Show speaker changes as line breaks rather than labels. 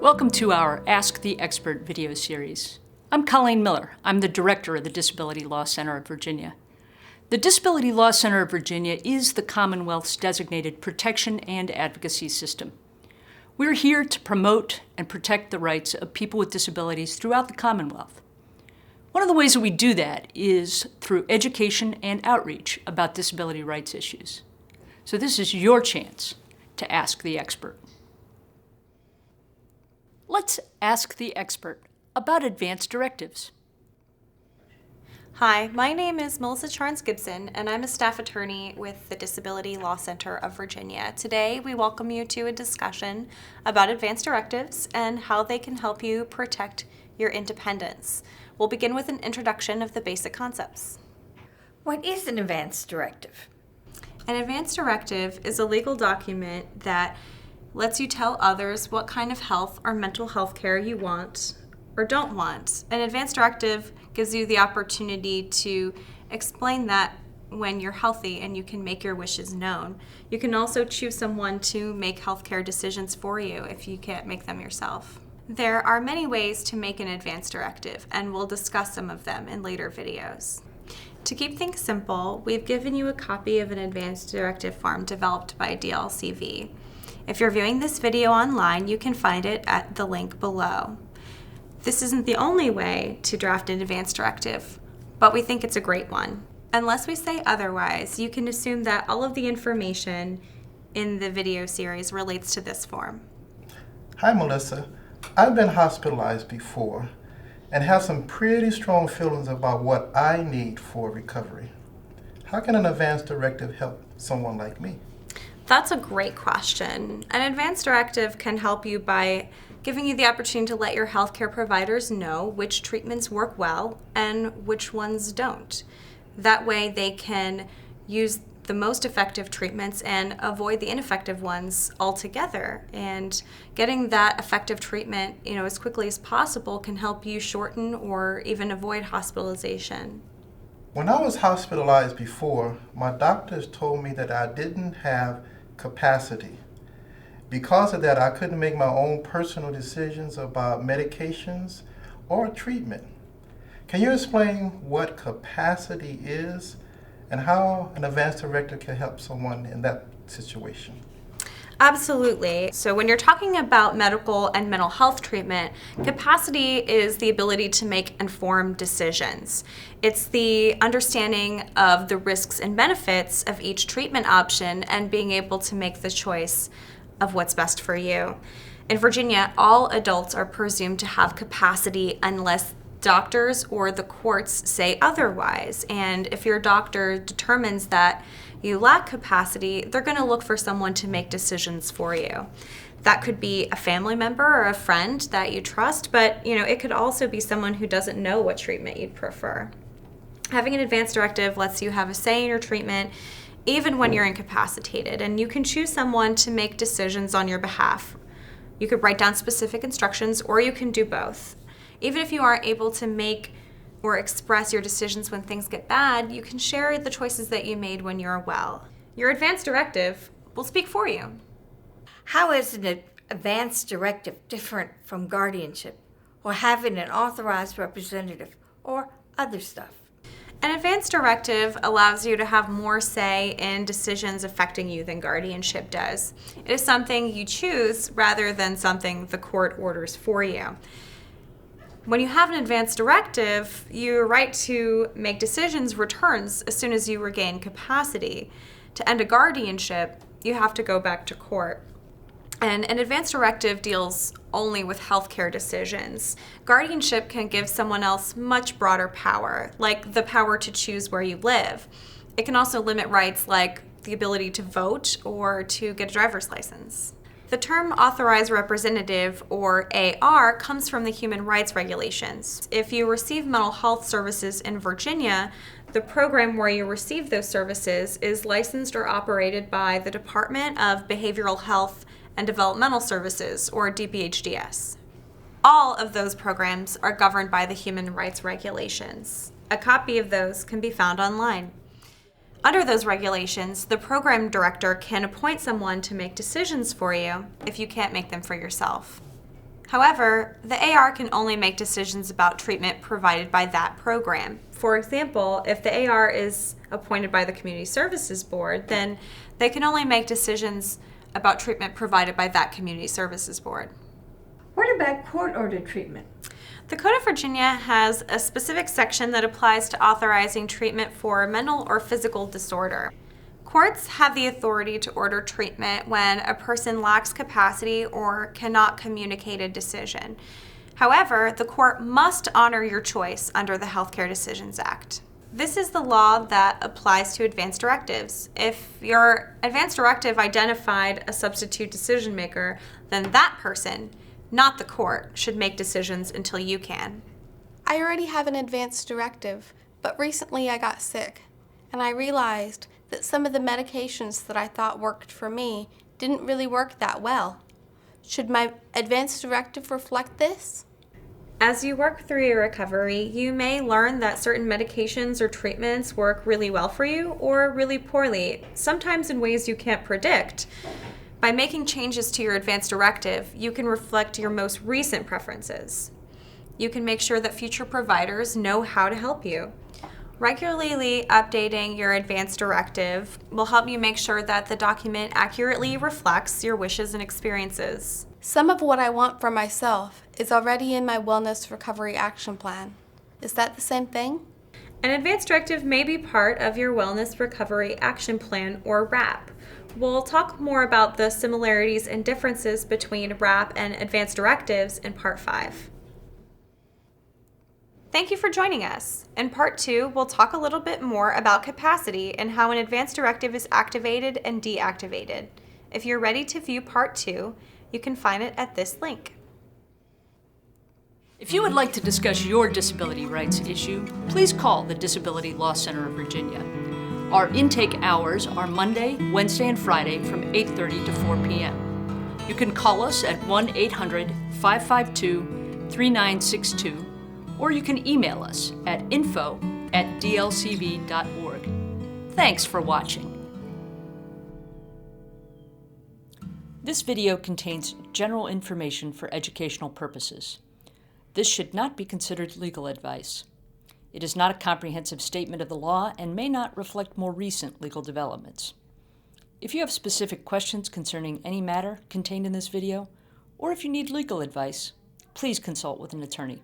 Welcome to our Ask the Expert video series. I'm Colleen Miller. I'm the director of the Disability Law Center of Virginia. The Disability Law Center of Virginia is the Commonwealth's designated protection and advocacy system. We're here to promote and protect the rights of people with disabilities throughout the Commonwealth. One of the ways that we do that is through education and outreach about disability rights issues. So this is your chance to ask the expert. Let's ask the expert about Advance Directives.
Hi, my name is Melissa Charnes-Gibson, and I'm a staff attorney with the Disability Law Center of Virginia. Today, we welcome you to a discussion about Advance Directives and how they can help you protect your independence. We'll begin with an introduction of the basic concepts.
What is an Advance Directive?
An Advance Directive is a legal document that lets you tell others what kind of health or mental health care you want or don't want. An Advance Directive gives you the opportunity to explain that when you're healthy and you can make your wishes known. You can also choose someone to make healthcare decisions for you if you can't make them yourself. There are many ways to make an Advance Directive, and we'll discuss some of them in later videos. To keep things simple, we've given you a copy of an Advance Directive form developed by DLCV. If you're viewing this video online, you can find it at the link below. This isn't the only way to draft an Advance Directive, but we think it's a great one. Unless we say otherwise, you can assume that all of the information in the video series relates to this form.
Hi, Melissa. I've been hospitalized before and have some pretty strong feelings about what I need for recovery. How can an Advance Directive help someone like me?
That's a great question. An Advance Directive can help you by giving you the opportunity to let your healthcare providers know which treatments work well and which ones don't. That way they can use the most effective treatments and avoid the ineffective ones altogether. And getting that effective treatment, as quickly as possible can help you shorten or even avoid hospitalization.
When I was hospitalized before, my doctors told me that I didn't have capacity. Because of that, I couldn't make my own personal decisions about medications or treatment. Can you explain what capacity is and how an Advance Directive can help someone in that situation?
Absolutely. So when you're talking about medical and mental health treatment, capacity is the ability to make informed decisions. It's the understanding of the risks and benefits of each treatment option and being able to make the choice of what's best for you. In Virginia, all adults are presumed to have capacity unless doctors or the courts say otherwise. And if your doctor determines that you lack capacity, they're going to look for someone to make decisions for you. That could be a family member or a friend that you trust, but it could also be someone who doesn't know what treatment you'd prefer. Having an Advance Directive lets you have a say in your treatment even when you're incapacitated, and you can choose someone to make decisions on your behalf. You could write down specific instructions, or you can do both. Even if you aren't able to make or express your decisions when things get bad, you can share the choices that you made when you're well. Your Advance Directive will speak for you.
How is an Advance Directive different from guardianship or having an authorized representative or other stuff?
An Advance Directive allows you to have more say in decisions affecting you than guardianship does. It is something you choose rather than something the court orders for you. When you have an Advance Directive, your right to make decisions returns as soon as you regain capacity. To end a guardianship, you have to go back to court. And an Advance Directive deals only with healthcare decisions. Guardianship can give someone else much broader power, like the power to choose where you live. It can also limit rights like the ability to vote or to get a driver's license. The term authorized representative, or AR, comes from the human rights regulations. If you receive mental health services in Virginia, the program where you receive those services is licensed or operated by the Department of Behavioral Health and Developmental Services, or DPHDS. All of those programs are governed by the human rights regulations. A copy of those can be found online. Under those regulations, the program director can appoint someone to make decisions for you if you can't make them for yourself. However, the AR can only make decisions about treatment provided by that program. For example, if the AR is appointed by the Community Services Board, then they can only make decisions about treatment provided by that Community Services Board.
What about court-ordered treatment?
The Code of Virginia has a specific section that applies to authorizing treatment for a mental or physical disorder. Courts have the authority to order treatment when a person lacks capacity or cannot communicate a decision. However, the court must honor your choice under the Healthcare Decisions Act. This is the law that applies to advance directives. If your advance directive identified a substitute decision maker, then that person, not the court, should make decisions until you can.
I already have an advance directive, but recently I got sick, and I realized that some of the medications that I thought worked for me didn't really work that well. Should my advance directive reflect this?
As you work through your recovery, you may learn that certain medications or treatments work really well for you or really poorly, sometimes in ways you can't predict. By making changes to your advance directive, you can reflect your most recent preferences. You can make sure that future providers know how to help you. Regularly updating your advance directive will help you make sure that the document accurately reflects your wishes and experiences.
Some of what I want for myself is already in my Wellness Recovery Action Plan. Is that the same thing?
An advance directive may be part of your Wellness Recovery Action Plan, or WRAP. We'll talk more about the similarities and differences between WRAP and advance directives in Part 5. Thank you for joining us. In Part 2, we'll talk a little bit more about capacity and how an advance directive is activated and deactivated. If you're ready to view Part 2, you can find it at this link.
If you would like to discuss your disability rights issue, please call the Disability Law Center of Virginia. Our intake hours are Monday, Wednesday, and Friday from 8:30 to 4 p.m. You can call us at 1-800-552-3962, or you can email us at info@dlcv.org. Thanks for watching. This video contains general information for educational purposes. This should not be considered legal advice. It is not a comprehensive statement of the law and may not reflect more recent legal developments. If you have specific questions concerning any matter contained in this video, or if you need legal advice, please consult with an attorney.